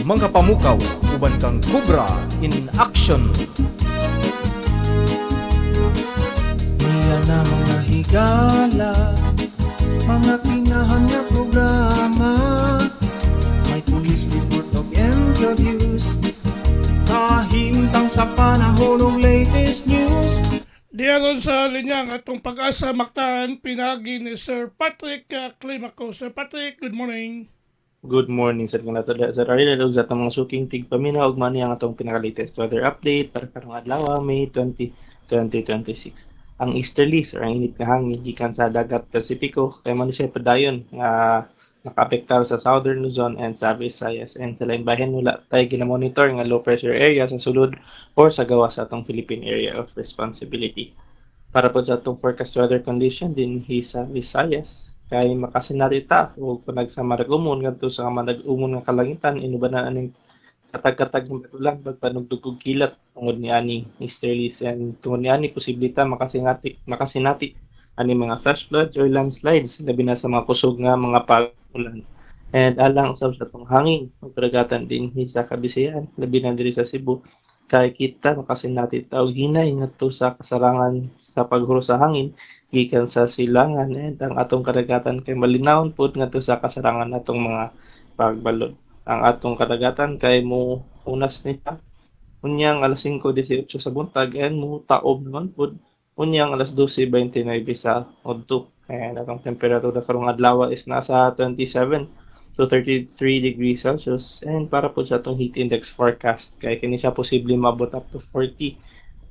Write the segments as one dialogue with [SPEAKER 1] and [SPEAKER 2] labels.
[SPEAKER 1] mga pamukaw uban kang Cobra in action.
[SPEAKER 2] Niya na mga higala, mga kinahan nga programa, may police report of interviews, kahimtang sa panahon ng latest news.
[SPEAKER 3] Diyaron sa linya ang atong pag-asa maktaan pinagi ni Sir Patrick Climaco. Sir Patrick, good morning.
[SPEAKER 4] Good morning sa mga nato sa Ariel ug sa atong mga suking tigpaminaw ug mani ang atong pinaka-latest weather update para karong adlaw May 20, 2026. Ang easterlies or ang init nga hangin gikan sa dagat Pasipiko kay man siya padayon nga nakaapektar sa Southern Luzon and sa Visayas, and sa lain bahin wala tayo ginamonitor nga low pressure area sa sulod or sa gawas sa atong Philippine Area of Responsibility. Para po sa atong forecast weather condition din sa Visayas kay makasinarita o panagsamar umon ngadto sa manag-umon nga kalangitan inubanan aning katag-katag ng batulan pagpanugdog og kilat tungod ni ani easterlies, and tungod ni ani posibilita makasinati ani mga flash floods or landslides labi na sa mga kusog nga mga pag-ulan. And alang usab sa atong hangin ug karagatan din sa Kabisayan labi na diri sa Cebu kay kita makasinati og hinay ngadto sa kasarangan sa paghuro sa hangin gikan sa silangan, and ang atong karagatan kay malinawon pud ngadto sa kasarangan natong mga pagbalod. Ang atong karagatan kay mo unas nita unyang alas 5:18 sa buntag and mo taob naman pud unyang alas 12:29 sa udto. And atong temperatura karong adlaw is nasa 27 to 33 degrees Celsius, and para po sa atong heat index forecast kay kini siya posible maabot up to 40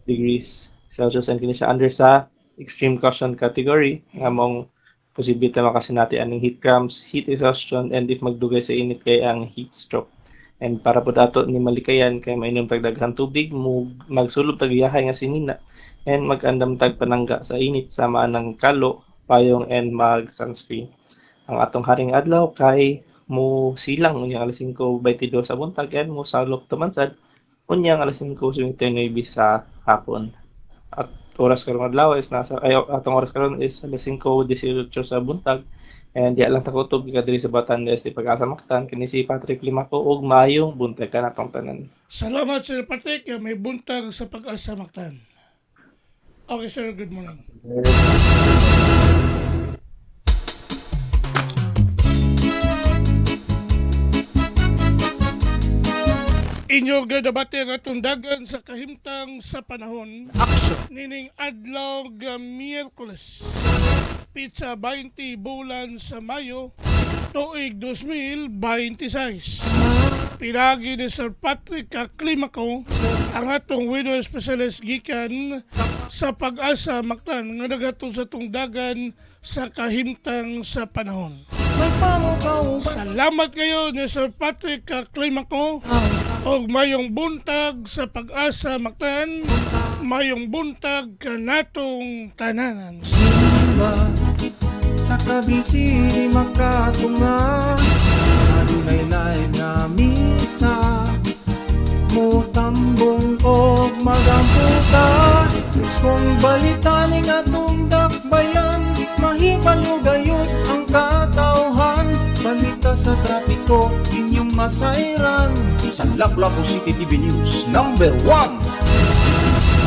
[SPEAKER 4] degrees Celsius, and kini siya under sa extreme caution category nga mong posible ta makasinati aning heat cramps, heat exhaustion, and if magdugay sa init kay ang heat stroke. And para po dato ni malikayan kay mainom tag daghang tubig, magsulod tag yahay nga sinina, and mag-andam tag panangga sa init sama ng kalo, payong, and mag-sunscreen. Ang atong haring adlaw kay mo silang unyang alas 5:22 sa buntag and mo salop tumansad unyang alas 5:29 sa hapon. At oras karong adlaw is atong oras karon is alas 5:18 sa buntag, and di lang ta kutob diri sa Batangas di Pag-asa Mactan kini si Patrick Climaco ug maayong buntag kanatong tanan.
[SPEAKER 3] Salamat Sir Patrick, may buntag sa Pag-asa Mactan. Okay sir, good morning. Inyo gadabate nga tundagan sa kahimtang sa panahon nining adlaw nga Miyerkules pizza 20 bulan sa Mayo tuig 2026. Pinagi ni Sir Patrick Climaco ang atong weather specialist gikan sa Pag-asa Mactan nga nagatong sa tungdagan sa kahimtang sa panahon.
[SPEAKER 2] May pamukaw
[SPEAKER 3] Salamat kayo ni Sir Patrick Climaco og mayong buntag sa Pag-asa Mactan, mayong buntag kanatong tananan.
[SPEAKER 2] simba sa kabisi makatunga, adunay live nga misa, mutambong og magamputa, kung balita ning atong dakbayan, mahibalo gayud ang katawhan, balita sa trapiko inyong masayran sa Lapu-Lapu City TV News #1.